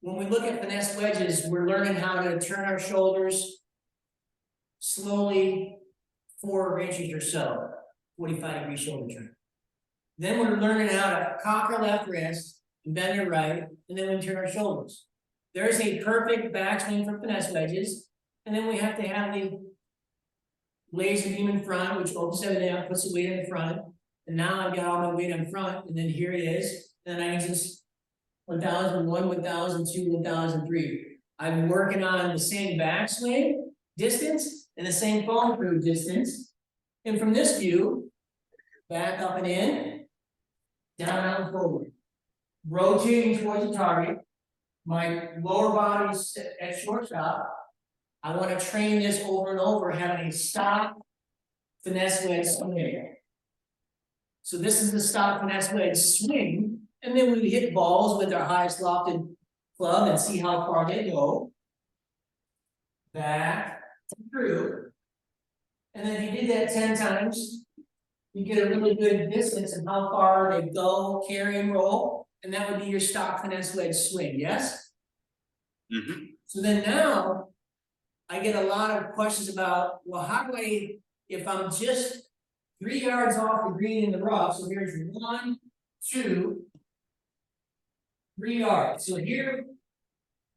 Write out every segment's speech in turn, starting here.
when we look at finesse wedges, we're learning how to turn our shoulders slowly 4 inches or so, 45-degree shoulder turn. Then we're learning how to cock our left wrist and bend your right, and then we turn our shoulders. There's a perfect backswing for finesse wedges, and then we have to have the laser beam in front, which opens everything up, puts the weight in the front, and now I've got all my weight in front, and then here it is, and I can just 1001, 1002, 1003. I'm working on the same backswing distance and the same follow through distance, and from this view, back up and in, down, out, and forward, rotating towards the target. My lower body's at shortstop. I want to train this over and over, having a stop finesse wedge swing. So this is the stop finesse wedge swing, and then we hit balls with our highest lofted club and see how far they go. Back through, and then if you did that 10 times, you get a really good distance of how far they go, carry, and roll, and that would be your stock finesse wedge swing. Yes. Mm-hmm. So then now I get a lot of questions about, well, how do I, if I'm just 3 yards off the green in the rough, so here's 1, 2, 3 yards. So here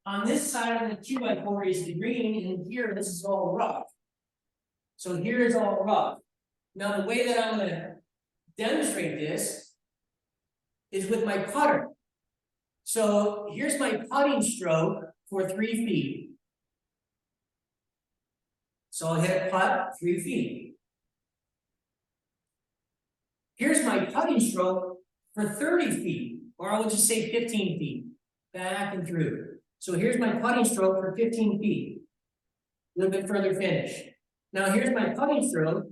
on this side of the 2x4 is the green, and here this is all rough. So here is all rough. Now the way that I'm going to demonstrate this is with my putter. So here's my putting stroke for 3 feet. So I'll hit putt 3 feet. Here's my putting stroke for 30 feet, or I will just say 15 feet, back and through. So here's my putting stroke for 15 feet, a little bit further finish. Now here's my putting stroke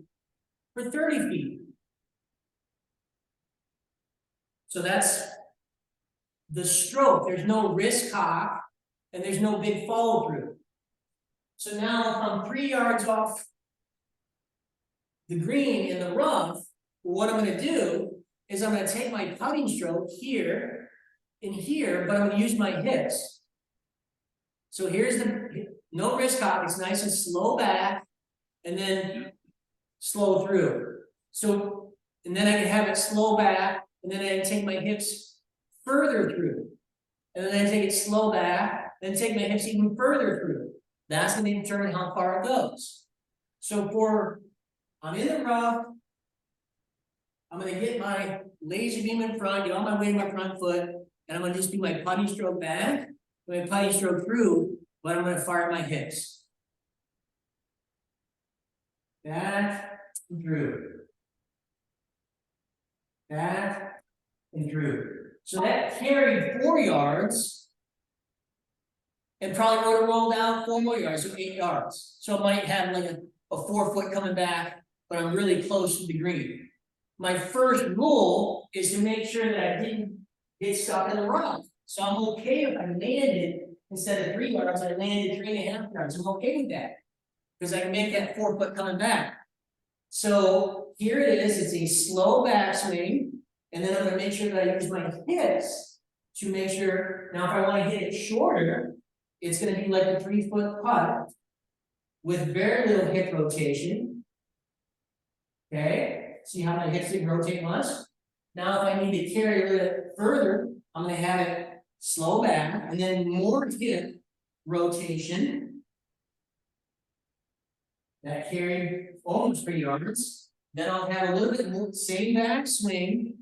for 30 feet. So that's the stroke. There's no wrist cock, and there's no big follow through. So now if I'm 3 yards off the green in the rough, what I'm going to do is I'm going to take my putting stroke here and here, but I'm going to use my hips. So here's the no wrist cock. It's nice and slow back, and then slow through. So, and then I can have it slow back, and then I can take my hips further through, and then I take it slow back, then take my hips even further through. That's going to determine how far it goes. So I'm in the rough, I'm going to get my laser beam in front, get all my weight in my front foot, and I'm going to just do my putting stroke back, my putting stroke through, but I'm going to fire my hips. Back and through. Back and through. So that carried 4 yards, and probably would have rolled out 4 more yards, so 8 yards. So it might have like a 4 foot coming back, but I'm really close to the green. My first rule is to make sure that I didn't get stuck in the rough. So I'm okay if I landed, instead of 3 yards, I landed 3.5 yards. I'm okay with that, because I can make that 4 foot coming back. So here it is, it's a slow backswing, and then I'm going to make sure that I use my hips to make sure. Now, if I want to hit it shorter, it's going to be like a 3 foot putt with very little hip rotation. Okay, see how my hips didn't rotate much? Now, if I need to carry a little bit further, I'm going to have it slow back, and then more hip rotation. That carried almost 3 yards. Then I'll have a little bit more, same back swing,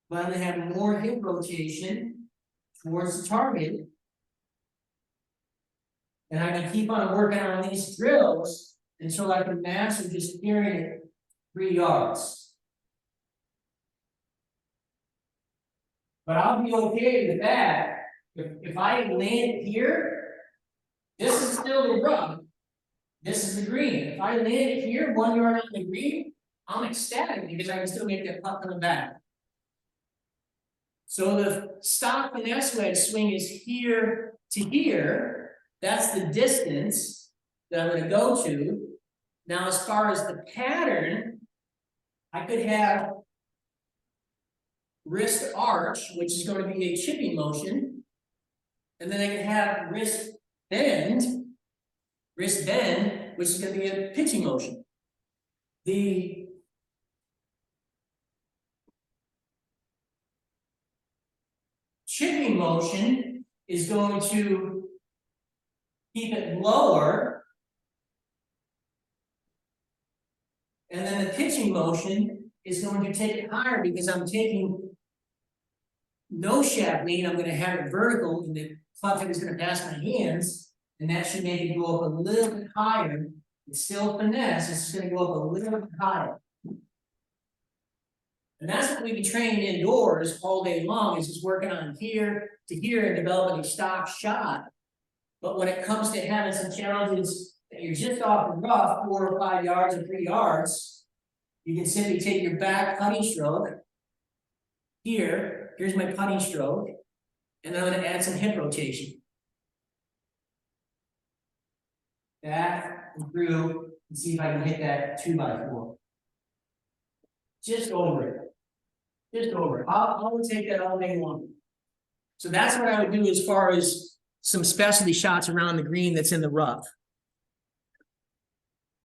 but I'm going to have more hip rotation towards the target. And I'm going to keep on working on these drills until I can master just carrying it 3 yards. But I'll be okay with that. If I land here, this is still the rough. This is the green. If I land it here, 1 yard on the green, I'm ecstatic because I can still make that putt coming back. So the stock finesse wedge swing is here to here. That's the distance that I'm going to go to. Now, as far as the pattern, I could have wrist arch, which is going to be a chipping motion. And then I can have wrist bend, which is gonna be a pitching motion. The chipping motion is going to keep it lower. And then the pitching motion is going to take it higher because I'm taking no shaft lean, I'm gonna have it vertical and the club head is gonna pass my hands, and that should make it go up a little bit higher. It's still finesse, it's just gonna go up a little bit higher. And that's what we be training indoors all day long, is just working on here to here and developing a stock shot. But when it comes to having some challenges that you're just off the rough, 4 or 5 yards or 3 yards, you can simply take your back putting stroke. Here's my putting stroke, and then I'm gonna add some hip rotation. Back and through, and see if I can hit that 2x4. Just over it. Just over it. I'll take that all day long. So that's what I would do as far as some specialty shots around the green that's in the rough.